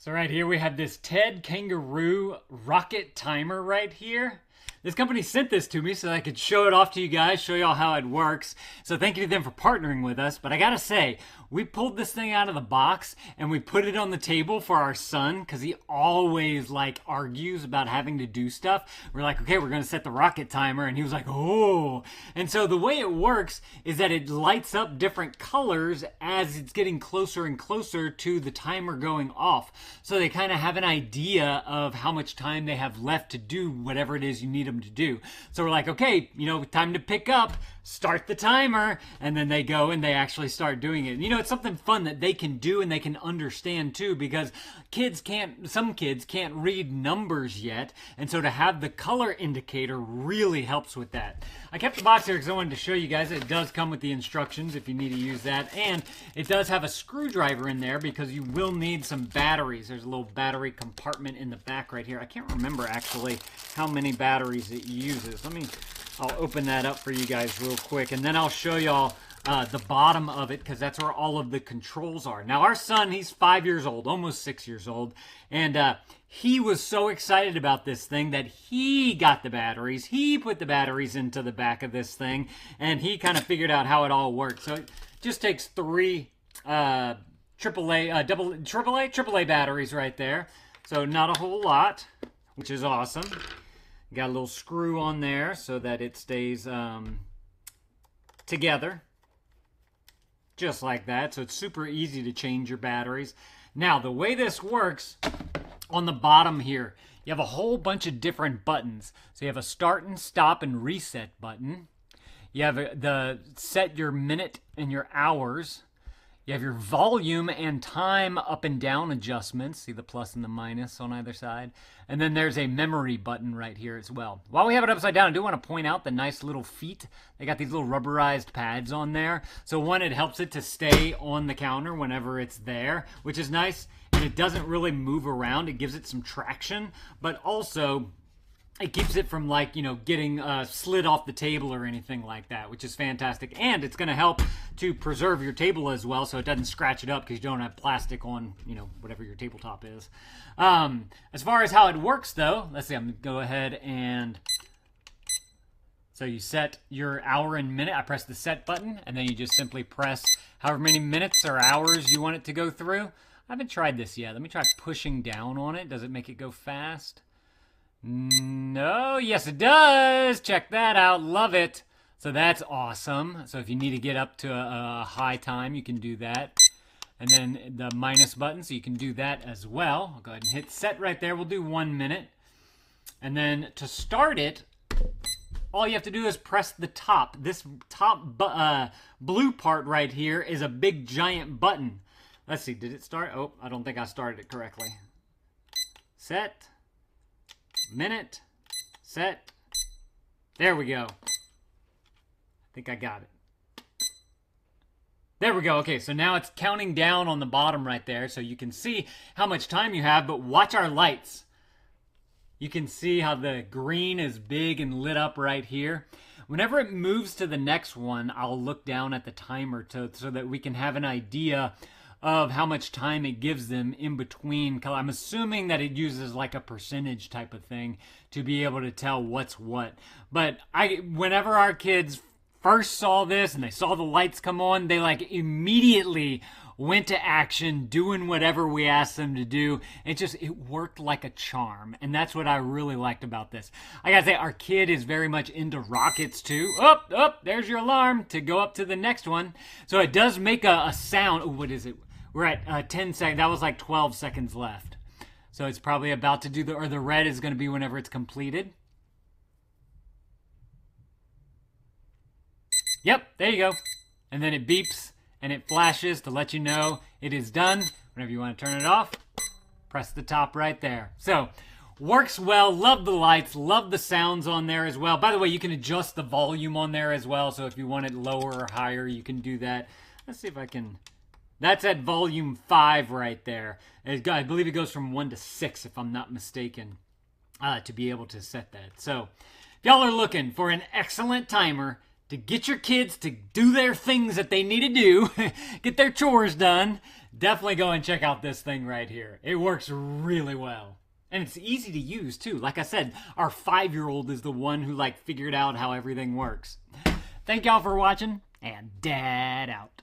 So right here we have this Ted Kangaroo rocket timer right here. This company sent this to me so I could show it off to you guys, show y'all how it works. So thank you to them for partnering with us. But I gotta say, we pulled this thing out of the box and we put it on the table for our son because he always argues about having to do stuff. We're like, okay, we're gonna set the rocket timer, and he was like, oh. And so the way it works is that it lights up different colors as it's getting closer and closer to the timer going off. So they kind of have an idea of how much time they have left to do whatever it is you need them to do. So we're like, okay, time to pick up, start the timer, and then they go and they actually start doing it. It's something fun that they can do and they can understand too, because some kids can't read numbers yet, and so to have the color indicator really helps with that. I kept the box here because I wanted to show you guys it does come with the instructions if you need to use that, and it does have a screwdriver in there because you will need some batteries. There's a little battery compartment in the back right here. I can't remember actually how many batteries it uses. I'll open that up for you guys real quick, and then I'll show y'all the bottom of it, because that's where all of the controls are. Now, our son, he's 5 years old, almost 6 years old, and he was so excited about this thing that he got the batteries. He put the batteries into the back of this thing, and he kind of figured out how it all works. So it just takes three AAA batteries right there. So not a whole lot, which is awesome. Got a little screw on there so that it stays together. Just like that. So it's super easy to change your batteries. Now, the way this works, on the bottom here, you have a whole bunch of different buttons. So you have a start and stop and reset button. You have the set your minute and your hours. You have your volume and time up and down adjustments. See the plus and the minus on either side. And then there's a memory button right here as well. While we have it upside down, I do want to point out the nice little feet. They got these little rubberized pads on there. So one, it helps it to stay on the counter whenever it's there, which is nice. And it doesn't really move around. It gives it some traction, but also it keeps it from getting slid off the table or anything like that, which is fantastic. And it's going to help to preserve your table as well, so it doesn't scratch it up because you don't have plastic on, whatever your tabletop is. As far as how it works, though, let's see. I'm going to go ahead and... So you set your hour and minute. I press the set button, and then you just simply press however many minutes or hours you want it to go through. I haven't tried this yet. Let me try pushing down on it. Does it make it go fast? No, yes it does. Check that out. Love it. So that's awesome. So if you need to get up to a high time, you can do that. And then the minus button, so you can do that as well. I'll go ahead and hit set right there. We'll do 1 minute. And then to start it, all you have to do is press the top. This top blue part right here is a big giant button. Let's see, did it start? Oh, I don't think I started it correctly. Set. Minute, set, there we go. I think I got it. There we go. Okay, so now it's counting down on the bottom right there, so you can see how much time you have, but watch our lights. You can see how the green is big and lit up right here. Whenever it moves to the next one, I'll look down at the timer so that we can have an idea of how much time it gives them in between. I'm assuming that it uses like a percentage type of thing to be able to tell what's what. But whenever our kids first saw this and they saw the lights come on, they immediately went to action, doing whatever we asked them to do. It worked like a charm. And that's what I really liked about this. I gotta say, our kid is very much into rockets too. Oh, there's your alarm to go up to the next one. So it does make a sound. Ooh, what is it? We're at 10 seconds. That was like 12 seconds left. So it's probably about to do the red is going to be whenever it's completed. Yep, there you go. And then it beeps and it flashes to let you know it is done. Whenever you want to turn it off, press the top right there. So, works well. Love the lights. Love the sounds on there as well. By the way, you can adjust the volume on there as well. So if you want it lower or higher, you can do that. Let's see if I can... That's at volume 5 right there. I believe it goes from 1 to 6, if I'm not mistaken, to be able to set that. So, if y'all are looking for an excellent timer to get your kids to do their things that they need to do, get their chores done, definitely go and check out this thing right here. It works really well. And it's easy to use too. Like I said, our 5-year-old is the one who figured out how everything works. Thank y'all for watching, and Dad out.